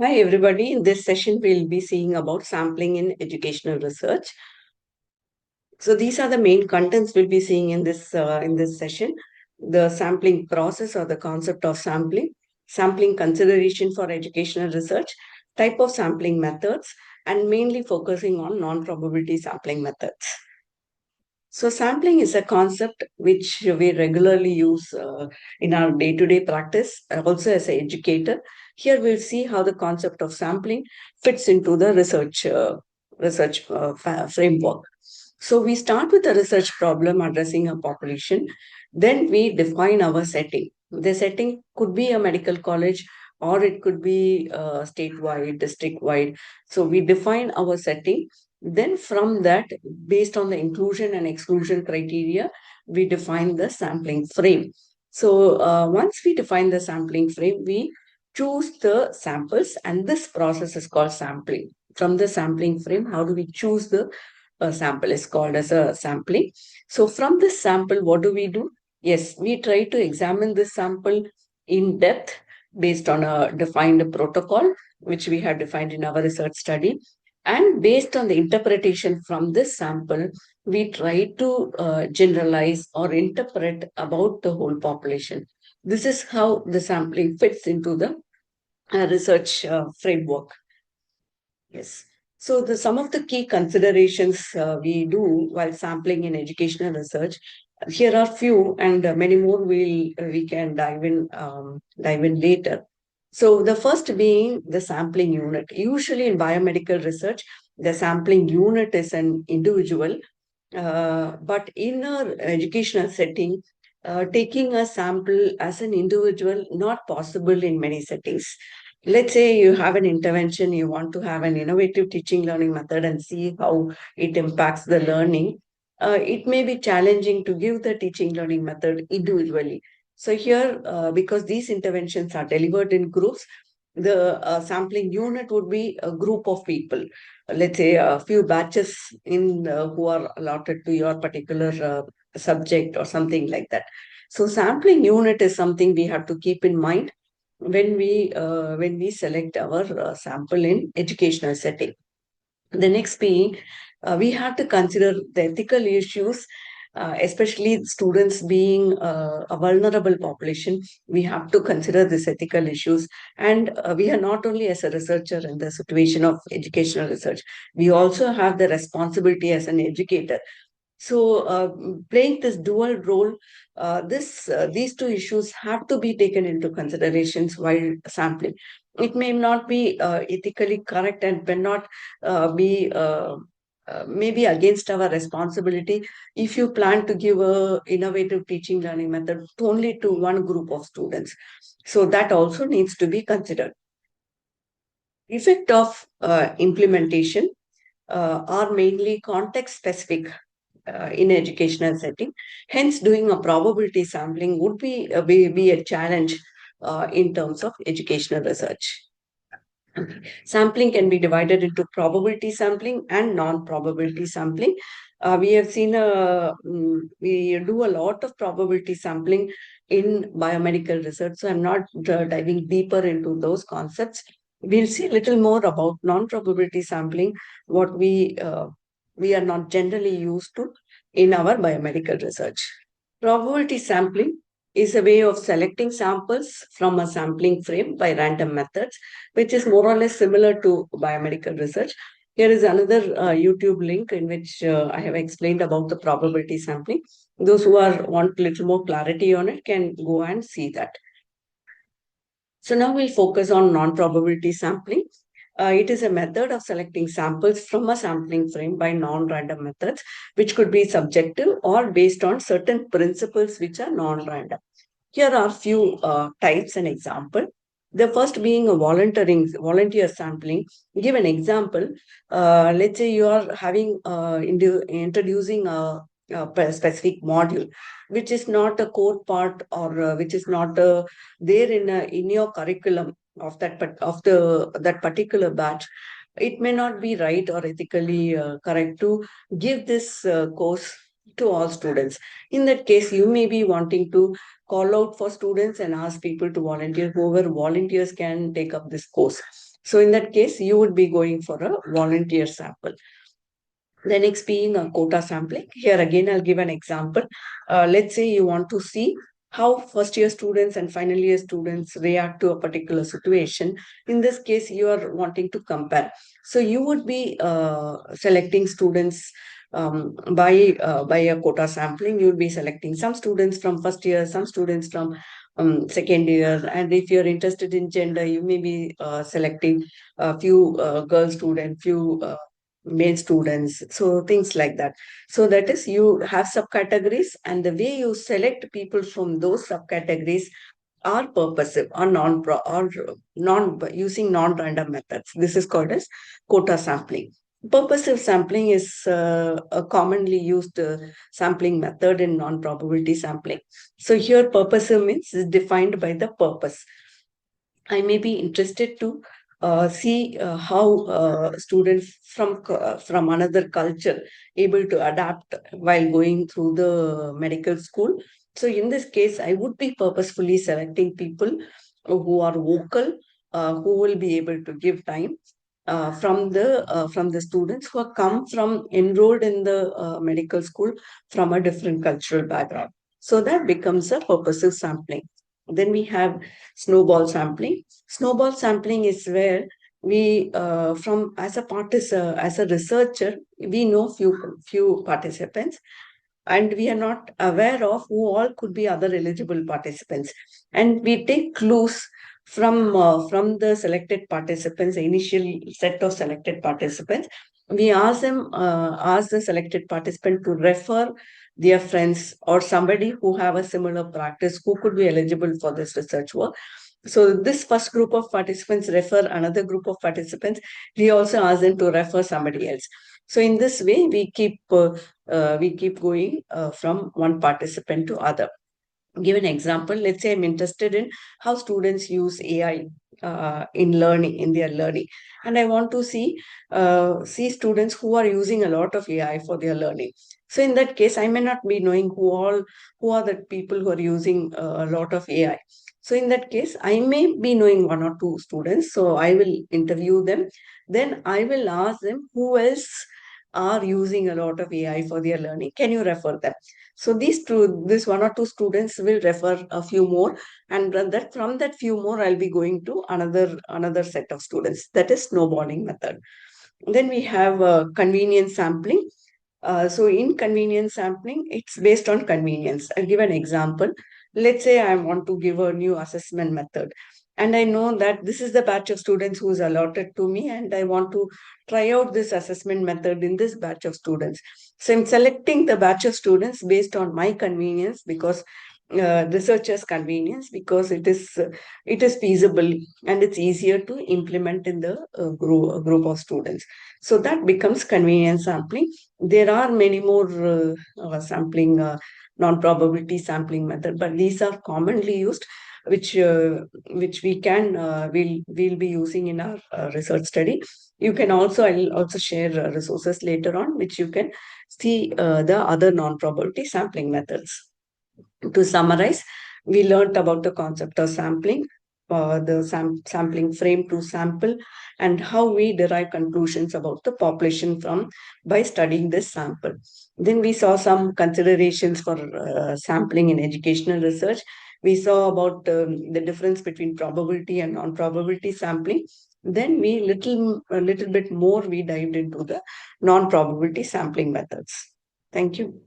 Hi, everybody. In this session, we'll be seeing about sampling in educational research. So these are the main contents we'll be seeing in this session: the sampling process or the concept of sampling, sampling consideration for educational research, type of sampling methods, and mainly focusing on non-probability sampling methods. So sampling is a concept which we regularly use in our day-to-day practice, also as an educator. Here we'll see how the concept of sampling fits into the research framework. So we start with a research problem addressing a population. Then we define our setting. The setting could be a medical college or it could be statewide, district-wide. So we define our setting. Then from that, based on the inclusion and exclusion criteria, we define the sampling frame. So once we define the sampling frame, we choose the samples, and this process is called sampling. From the sampling frame, how do we choose the sample? Is called as a sampling. So from this sample, what do we do? Yes, we try to examine this sample in depth based on a defined protocol, which we have defined in our research study. And based on the interpretation from this sample, we try to generalize or interpret about the whole population. This is how the sampling fits into the research framework. Yes. So some of the key considerations we do while sampling in educational research. Here are few, and many more we can dive in later. So the first being the sampling unit. Usually in biomedical research, the sampling unit is an individual, but in our educational setting, taking a sample as an individual not possible in many settings. Let's say you have an intervention, you want to have an innovative teaching learning method and see how it impacts the learning. It may be challenging to give the teaching learning method individually. So here, because these interventions are delivered in groups, the sampling unit would be a group of people. Let's say a few batches in who are allotted to your particular subject or something like that. So sampling unit is something we have to keep in mind when we select our sample in educational setting. The next being, we have to consider the ethical issues, especially students being a vulnerable population. We have to consider these ethical issues. And we are not only as a researcher in the situation of educational research, we also have the responsibility as an educator. So, playing this dual role, these two issues have to be taken into considerations while sampling. It may not be ethically correct and may not be maybe against our responsibility if you plan to give a innovative teaching learning method only to one group of students. So that also needs to be considered. Effect of implementation are mainly context specific in educational setting. Hence, doing a probability sampling would be a challenge in terms of educational research. Sampling can be divided into probability sampling and non-probability sampling. We do a lot of probability sampling in biomedical research, so I'm not diving deeper into those concepts. We'll see a little more about non-probability sampling, what we are not generally used to in our biomedical research. Probability sampling is a way of selecting samples from a sampling frame by random methods, which is more or less similar to biomedical research. Here is another YouTube link in which I have explained about the probability sampling. Those who want a little more clarity on it can go and see that. So now we'll focus on non-probability sampling. It is a method of selecting samples from a sampling frame by non-random methods, which could be subjective or based on certain principles which are non-random. Here are few types and example. The first being a volunteer sampling. Give an example. Let's say you are introducing a specific module, which is not a core part or which is not there in your curriculum of that particular batch. It may not be right or ethically correct to give this course to all students. In that case, you may be wanting to call out for students and ask people to volunteer. Whoever volunteers can take up this course. So in that case, you would be going for a volunteer sample. The next being a quota sampling. Here again, I'll give an example. Let's say you want to see how first year students and final year students react to a particular situation. In this case, you are wanting to compare. So you would be selecting students by a quota sampling. You would be selecting some students from first year, some students from second year, and if you're interested in gender, you may be selecting a few girl students, few male students, so things like that. So that is, you have subcategories, and the way you select people from those subcategories are purposive or non using non-random methods. This is called as quota sampling. Purposive sampling is a commonly used sampling method in non-probability sampling. So here purposive means is defined by the purpose. I may be interested to see how students from another culture able to adapt while going through the medical school. So in this case, I would be purposefully selecting people who are vocal, who will be able to give time from the students who have come from enrolled in the medical school from a different cultural background. So that becomes a purposive sampling. Then we have snowball sampling. Snowball sampling is where we, from as a researcher, we know few participants, and we are not aware of who all could be other eligible participants. And we take clues from the selected participants, the initial set of selected participants. We ask the selected participant to refer their friends or somebody who have a similar practice who could be eligible for this research work. So this first group of participants refer another group of participants. We also ask them to refer somebody else. So in this way, we keep going from one participant to other. Give an example. Let's say I'm interested in how students use AI in their learning, and I want to see students who are using a lot of AI for their learning. So in that case, I may not be knowing who are the people who are using a lot of AI. So in that case, I may be knowing one or two students. So I will interview them. Then I will ask them who else are using a lot of AI for their learning. Can you refer them? So this one or two students will refer a few more, and that from that few more, I'll be going to another set of students. That is snowballing method. Then we have convenience sampling. So in convenience sampling, it's based on convenience. I'll give an example. Let's say I want to give a new assessment method, and I know that this is the batch of students who is allotted to me, and I want to try out this assessment method in this batch of students. So I'm selecting the batch of students based on my convenience, because researchers' convenience, because it is feasible and it's easier to implement in the group of students. So that becomes convenience sampling. There are many more sampling, non-probability sampling method, but these are commonly used, which we'll be using in our research study. I'll also share resources later on, which you can see the other non-probability sampling methods. To summarize, we learned about the concept of sampling, the sampling frame to sample, and how we derive conclusions about the population from by studying this sample. Then we saw some considerations for sampling in educational research. We saw about the difference between probability and non-probability sampling. Then a little bit more we dived into the non-probability sampling methods. Thank you.